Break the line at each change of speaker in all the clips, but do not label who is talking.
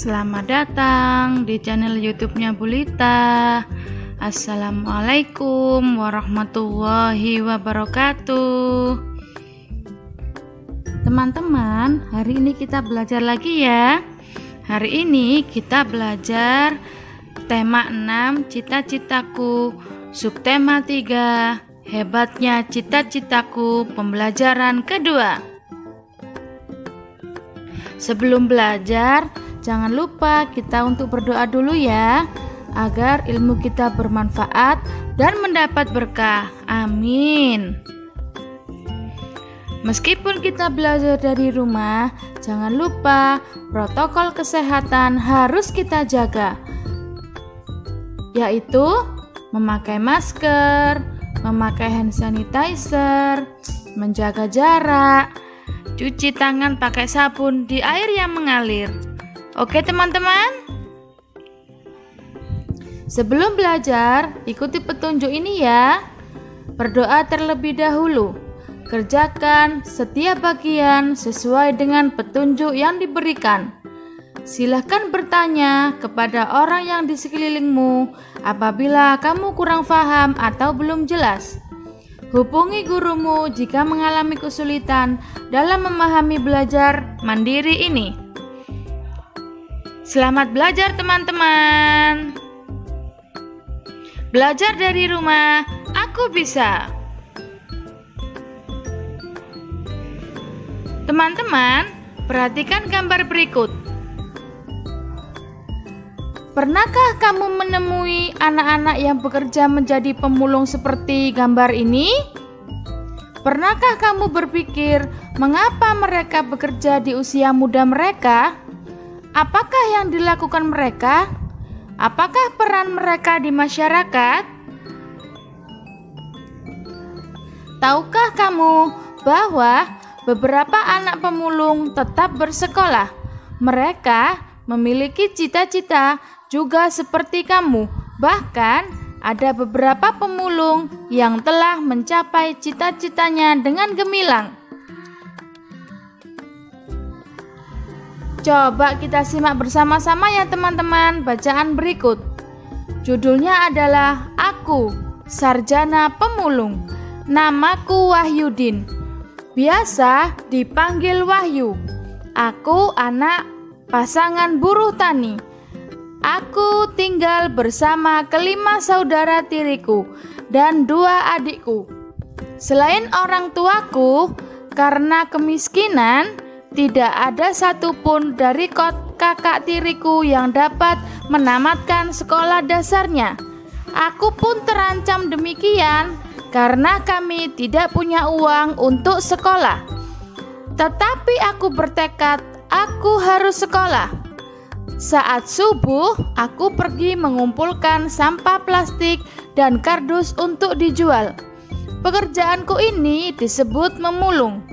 Selamat datang di channel YouTube-nya Bulita. Assalamualaikum warahmatullahi wabarakatuh. Teman-teman, hari ini kita belajar lagi ya. Hari ini kita belajar tema 6, cita-citaku, subtema 3, hebatnya cita-citaku, pembelajaran kedua. Sebelum belajar, jangan lupa kita untuk berdoa dulu ya, agar ilmu kita bermanfaat dan mendapat berkah. Amin. Meskipun kita belajar dari rumah, jangan lupa protokol kesehatan harus kita jaga, yaitu memakai masker, memakai hand sanitizer, menjaga jarak, cuci tangan pakai sabun di air yang mengalir. Oke teman-teman? Sebelum belajar, ikuti petunjuk ini ya. Berdoa terlebih dahulu. Kerjakan setiap bagian sesuai dengan petunjuk yang diberikan. Silahkan bertanya kepada orang yang di sekelilingmu apabila kamu kurang paham atau belum jelas. Hubungi gurumu jika mengalami kesulitan dalam memahami belajar mandiri ini. Selamat belajar teman-teman. Belajar dari rumah, aku bisa. Teman-teman, perhatikan gambar berikut. Pernahkah kamu menemui anak-anak yang bekerja menjadi pemulung seperti gambar ini? Pernahkah kamu berpikir mengapa mereka bekerja di usia muda mereka? Apakah yang dilakukan mereka? Apakah peran mereka di masyarakat? Tahukah kamu bahwa beberapa anak pemulung tetap bersekolah? Mereka memiliki cita-cita juga seperti kamu. Bahkan ada beberapa pemulung yang telah mencapai cita-citanya dengan gemilang. Coba kita simak bersama-sama ya teman-teman bacaan berikut. Judulnya adalah Aku, Sarjana Pemulung. Namaku Wahyudin. Biasa dipanggil Wahyu. Aku anak pasangan buruh tani. Aku tinggal bersama kelima saudara tiriku dan 2 adikku. Selain orang tuaku, karena kemiskinan, tidak ada satupun dari kakak tiriku yang dapat menamatkan sekolah dasarnya. Aku pun terancam demikian karena kami tidak punya uang untuk sekolah. Tetapi aku bertekad, aku harus sekolah. Saat subuh, aku pergi mengumpulkan sampah plastik dan kardus untuk dijual. Pekerjaanku ini disebut memulung.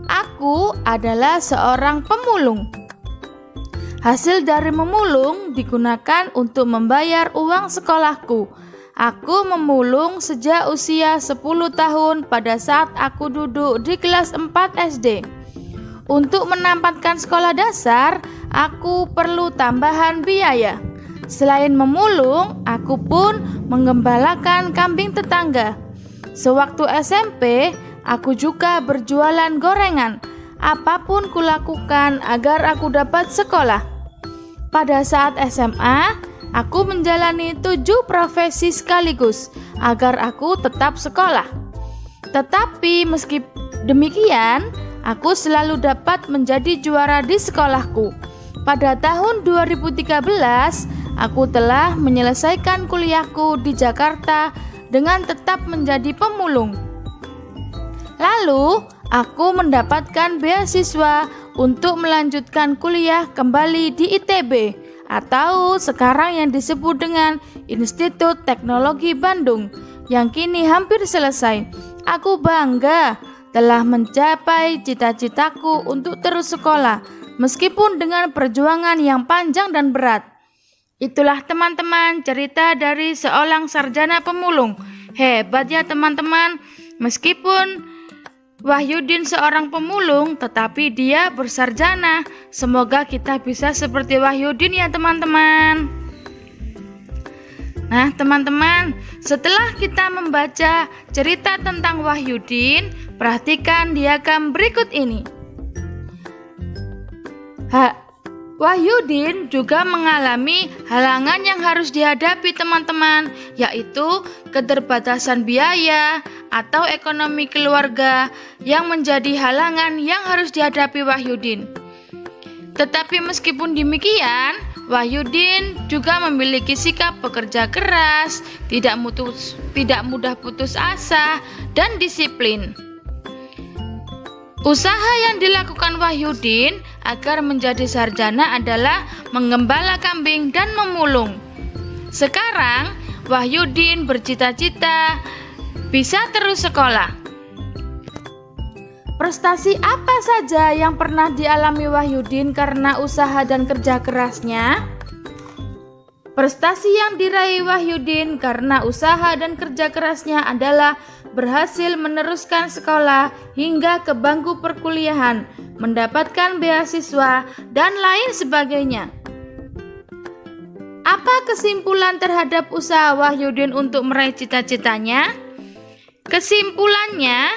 Aku adalah seorang pemulung. Hasil dari memulung digunakan untuk membayar uang sekolahku. Aku memulung sejak usia 10 tahun pada saat aku duduk di kelas 4 SD. Untuk menamatkan sekolah dasar, aku perlu tambahan biaya. Selain memulung, aku pun menggembalakan kambing tetangga. Sewaktu SMP, aku juga berjualan gorengan. Apapun kulakukan agar aku dapat sekolah. Pada saat SMA, aku menjalani 7 profesi sekaligus agar aku tetap sekolah. Tetapi meski demikian, aku selalu dapat menjadi juara di sekolahku. Pada tahun 2013, aku telah menyelesaikan kuliahku di Jakarta dengan tetap menjadi pemulung. Lalu, aku mendapatkan beasiswa untuk melanjutkan kuliah kembali di ITB atau sekarang yang disebut dengan Institut Teknologi Bandung yang kini hampir selesai. Aku bangga telah mencapai cita-citaku untuk terus sekolah, meskipun dengan perjuangan yang panjang dan berat. Itulah teman-teman cerita dari seorang sarjana pemulung. Hebat ya teman-teman, meskipun Wahyudin seorang pemulung, tetapi dia bersarjana. Semoga kita bisa seperti Wahyudin ya teman-teman. Nah teman-teman, setelah kita membaca cerita tentang Wahyudin, perhatikan diagram berikut ini. Wahyudin juga mengalami halangan yang harus dihadapi teman-teman, yaitu keterbatasan biaya atau ekonomi keluarga yang menjadi halangan yang harus dihadapi Wahyudin. Tetapi meskipun demikian, Wahyudin juga memiliki sikap bekerja keras, tidak mudah putus asa, dan disiplin. Usaha yang dilakukan Wahyudin agar menjadi sarjana adalah menggembala kambing dan memulung. Sekarang Wahyudin bercita-cita bisa terus sekolah. Prestasi apa saja yang pernah dialami Wahyudin karena usaha dan kerja kerasnya? Prestasi yang diraih Wahyudin karena usaha dan kerja kerasnya adalah berhasil meneruskan sekolah hingga ke bangku perkuliahan, mendapatkan beasiswa, dan lain sebagainya. Apa kesimpulan terhadap usaha Wahyudin untuk meraih cita-citanya? Kesimpulannya,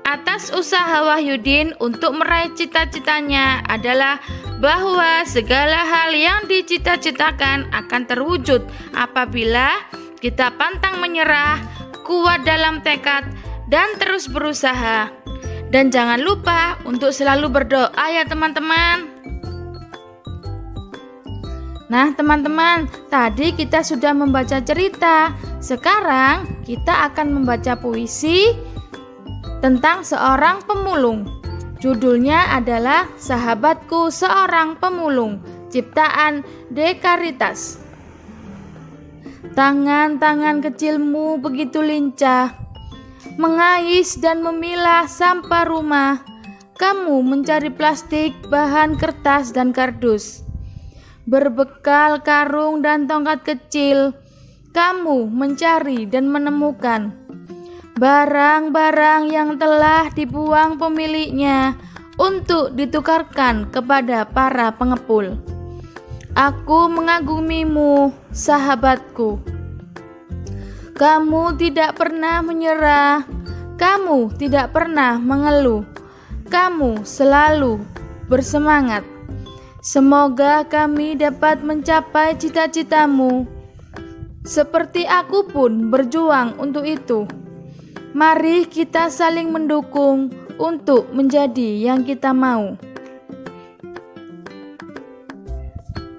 atas usaha Wahyudin untuk meraih cita-citanya adalah bahwa segala hal yang dicita-citakan akan terwujud apabila kita pantang menyerah, kuat dalam tekad, dan terus berusaha. Dan jangan lupa untuk selalu berdoa ya teman-teman. Nah teman-teman, tadi kita sudah membaca cerita. Sekarang kita akan membaca puisi tentang seorang pemulung. Judulnya adalah Sahabatku Seorang Pemulung, ciptaan Dekaritas. Tangan-tangan kecilmu begitu lincah, mengais dan memilah sampah rumah. Kamu mencari plastik, bahan kertas dan kardus. Berbekal karung dan tongkat kecil, kamu mencari dan menemukan barang-barang yang telah dibuang pemiliknya untuk ditukarkan kepada para pengepul. Aku mengagumimu, sahabatku. Kamu tidak pernah menyerah, kamu tidak pernah mengeluh, kamu selalu bersemangat. Semoga kami dapat mencapai cita-citamu, seperti aku pun berjuang untuk itu. Mari kita saling mendukung untuk menjadi yang kita mau.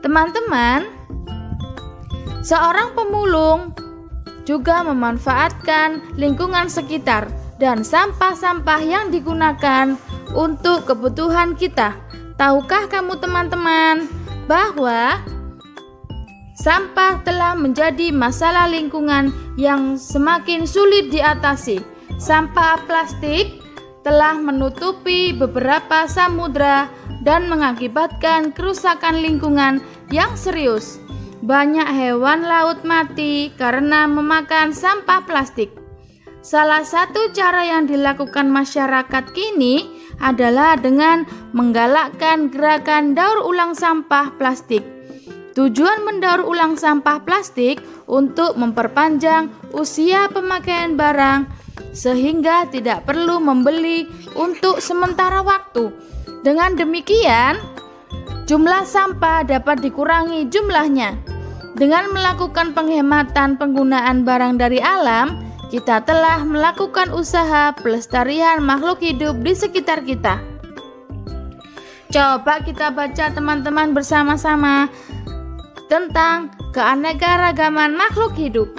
Teman-teman, seorang pemulung juga memanfaatkan lingkungan sekitar dan sampah-sampah yang digunakan untuk kebutuhan kita. Tahukah kamu teman-teman bahwa sampah telah menjadi masalah lingkungan yang semakin sulit diatasi. Sampah plastik telah menutupi beberapa samudra dan mengakibatkan kerusakan lingkungan yang serius. Banyak hewan laut mati karena memakan sampah plastik. Salah satu cara yang dilakukan masyarakat kini adalah dengan menggalakkan gerakan daur ulang sampah plastik. Tujuan mendaur ulang sampah plastik untuk memperpanjang usia pemakaian barang sehingga tidak perlu membeli untuk sementara waktu. Dengan demikian, jumlah sampah dapat dikurangi jumlahnya. Dengan melakukan penghematan penggunaan barang dari alam, kita telah melakukan usaha pelestarian makhluk hidup di sekitar kita. Coba kita baca teman-teman bersama-sama tentang keanekaragaman makhluk hidup.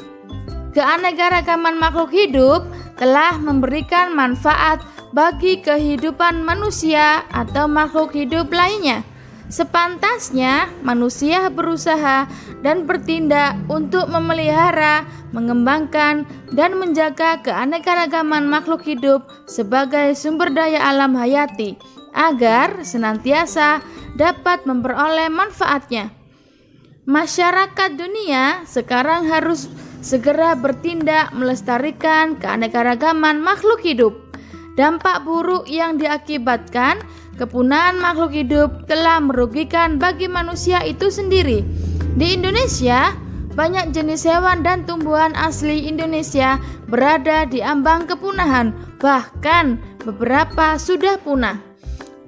Keanekaragaman makhluk hidup telah memberikan manfaat bagi kehidupan manusia atau makhluk hidup lainnya. Sepantasnya manusia berusaha dan bertindak untuk memelihara, mengembangkan, dan menjaga keanekaragaman makhluk hidup sebagai sumber daya alam hayati agar senantiasa dapat memperoleh manfaatnya. Masyarakat dunia sekarang harus segera bertindak melestarikan keanekaragaman makhluk hidup. Dampak buruk yang diakibatkan kepunahan makhluk hidup telah merugikan bagi manusia itu sendiri. Di Indonesia, banyak jenis hewan dan tumbuhan asli Indonesia berada di ambang kepunahan, bahkan beberapa sudah punah.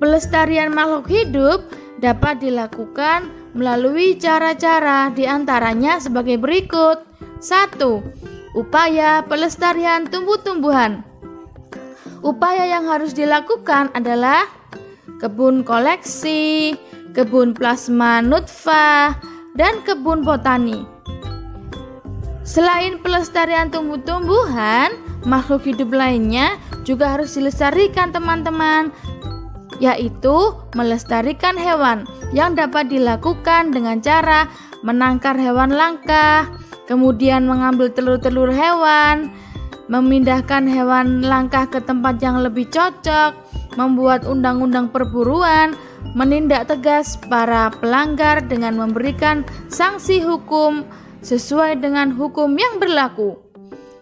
Pelestarian makhluk hidup dapat dilakukan melalui cara-cara diantaranya sebagai berikut. 1. Upaya pelestarian tumbuh-tumbuhan. Upaya yang harus dilakukan adalah kebun koleksi, kebun plasma nutfah, dan kebun botani. Selain pelestarian tumbuh-tumbuhan, makhluk hidup lainnya juga harus dilestarikan teman-teman, yaitu melestarikan hewan yang dapat dilakukan dengan cara menangkar hewan langka, kemudian mengambil telur-telur hewan, memindahkan hewan langka ke tempat yang lebih cocok, membuat undang-undang perburuan, menindak tegas para pelanggar dengan memberikan sanksi hukum sesuai dengan hukum yang berlaku.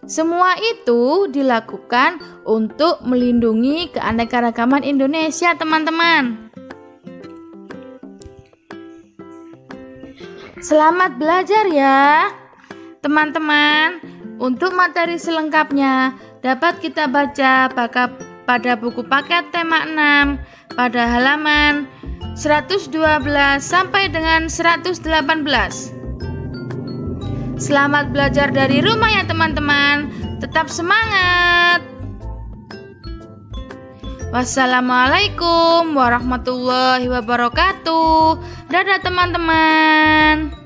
Semua itu dilakukan untuk melindungi keanekaragaman Indonesia, teman-teman. Selamat belajar ya, teman-teman. Untuk materi selengkapnya dapat kita baca pada buku paket tema 6 pada halaman 112 sampai dengan 118. Selamat belajar dari rumah ya teman-teman. Tetap semangat. Wassalamualaikum warahmatullahi wabarakatuh. Dadah teman-teman.